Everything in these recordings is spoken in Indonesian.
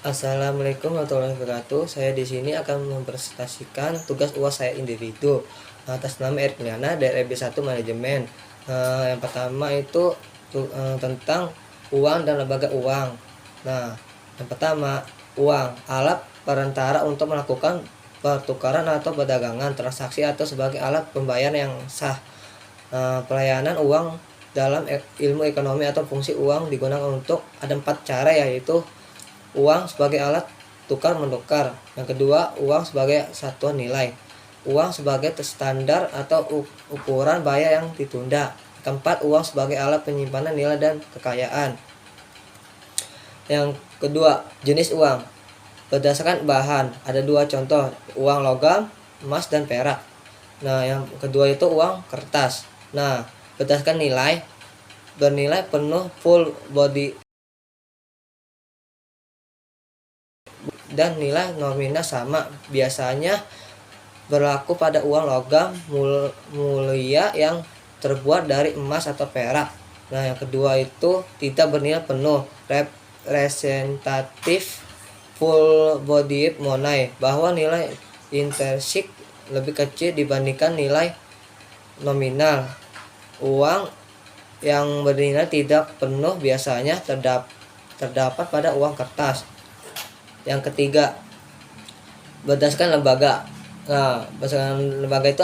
Assalamualaikum warahmatullahi wabarakatuh. Saya di sini akan mempresentasikan tugas UAS saya individu atas nama Erik Liana dari B1 Manajemen. Yang pertama itu tentang uang dan lembaga uang. Nah, yang pertama, uang alat perantara untuk melakukan pertukaran atau perdagangan, transaksi atau sebagai alat pembayaran yang sah. Pelayanan uang dalam ilmu ekonomi atau fungsi uang digunakan untuk ada 4 cara, yaitu uang sebagai alat tukar menukar. Yang kedua, uang sebagai satuan nilai. Uang sebagai standar atau ukuran bayar yang ditunda. Keempat, uang sebagai alat penyimpanan nilai dan kekayaan. Yang kedua, jenis uang berdasarkan bahan. Ada 2 contoh, uang logam, emas dan perak. Nah, yang kedua itu uang kertas. Nah, berdasarkan nilai, bernilai penuh full body dan nilai nominal sama. Biasanya berlaku pada uang logam mulia yang terbuat dari emas atau perak. Nah, yang kedua itu tidak bernilai penuh, representatif full body money, bahwa nilai intrinsik lebih kecil dibandingkan nilai nominal. Uang yang bernilai tidak penuh biasanya terdapat pada uang kertas. Yang ketiga, berdasarkan lembaga. Nah, berdasarkan lembaga itu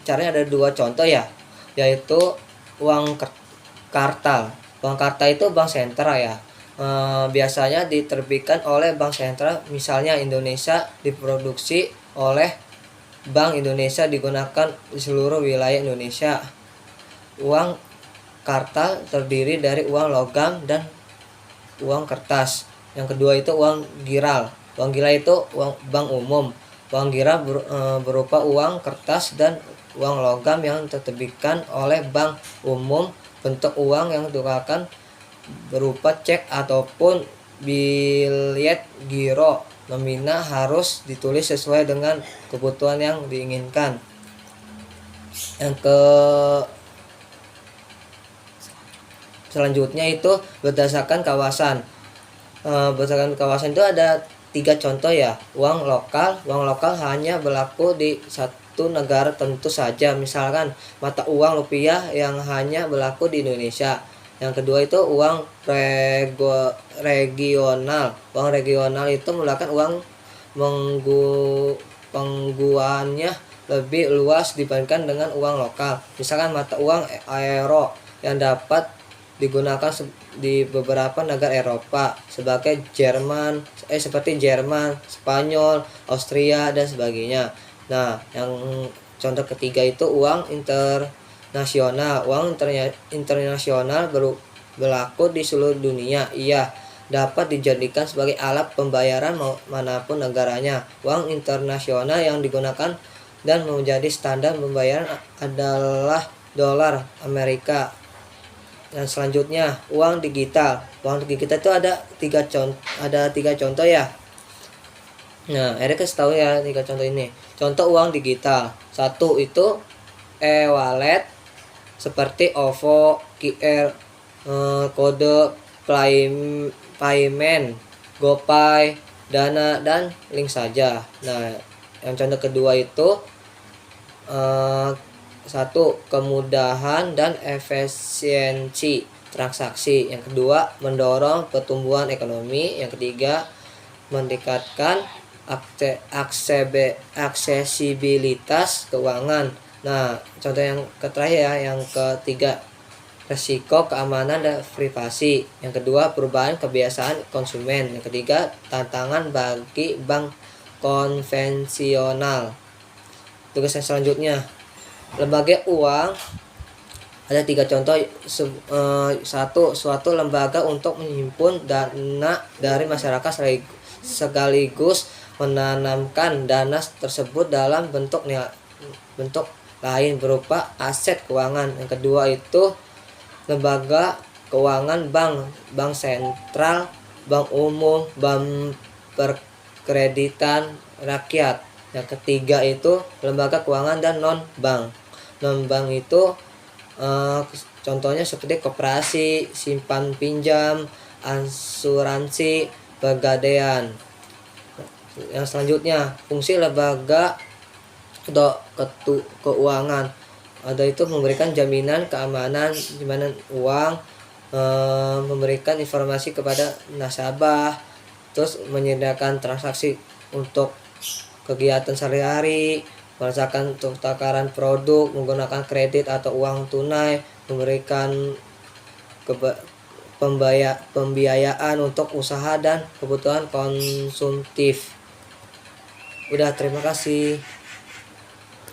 caranya ada 2 contoh ya, yaitu uang kartal. Uang kartal itu bank sentral ya. Biasanya diterbitkan oleh bank sentral, misalnya Indonesia, diproduksi oleh Bank Indonesia, digunakan di seluruh wilayah Indonesia. Uang kartal terdiri dari uang logam dan uang kertas. Yang kedua itu uang giral. Uang giral itu uang bank umum. Uang giral berupa uang kertas dan uang logam yang diterbitkan oleh bank umum. Bentuk uang yang ditukarkan berupa cek ataupun bilet giro. Nominal harus ditulis sesuai dengan kebutuhan yang diinginkan. Yang selanjutnya itu berdasarkan kawasan. Berdasarkan kawasan itu ada 3 contoh ya. Uang lokal hanya berlaku di satu negara tentu saja, misalkan mata uang rupiah yang hanya berlaku di Indonesia. Yang kedua itu uang regional. Uang regional itu merupakan uang penggunaannya lebih luas dibandingkan dengan uang lokal. Misalkan mata uang euro yang dapat digunakan di beberapa negara Eropa seperti Jerman, Spanyol, Austria dan sebagainya. Nah, yang contoh ketiga itu uang internasional. Uang internasional berlaku di seluruh dunia. Ia dapat dijadikan sebagai alat pembayaran manapun negaranya. Uang internasional yang digunakan dan menjadi standar pembayaran adalah dolar Amerika. Dan selanjutnya uang digital. Uang digital itu ada 3 contoh ya. Nah, Erik kasih tahu ya 3 contoh ini. Contoh uang digital. 1 itu e-wallet seperti OVO, QR, kode payment, GoPay, Dana dan link saja. Nah, yang contoh kedua itu 1. Kemudahan dan efisiensi transaksi. Yang kedua, mendorong pertumbuhan ekonomi. Yang ketiga, meningkatkan aksesibilitas keuangan. Nah, contoh yang terakhir ya, yang ketiga, resiko keamanan dan privasi. Yang kedua, perubahan kebiasaan konsumen. Yang ketiga, tantangan bagi bank konvensional. Tugas yang selanjutnya, lembaga uang ada 3 contoh. 1. Suatu lembaga untuk menghimpun dana dari masyarakat sekaligus menanamkan dana tersebut dalam bentuk lain berupa aset keuangan. Yang kedua itu lembaga keuangan bank sentral, bank umum, bank perkreditan rakyat. Yang ketiga itu lembaga keuangan dan non-bank. Non-bank itu contohnya seperti koperasi, simpan pinjam, asuransi, pegadaian. Yang selanjutnya, fungsi lembaga atau keuangan. Ada itu memberikan jaminan keamanan uang, memberikan informasi kepada nasabah, terus menyediakan transaksi untuk kegiatan sehari-hari, merasakan takaran produk menggunakan kredit atau uang tunai, memberikan pembiayaan untuk usaha dan kebutuhan konsumtif. Udah, terima kasih.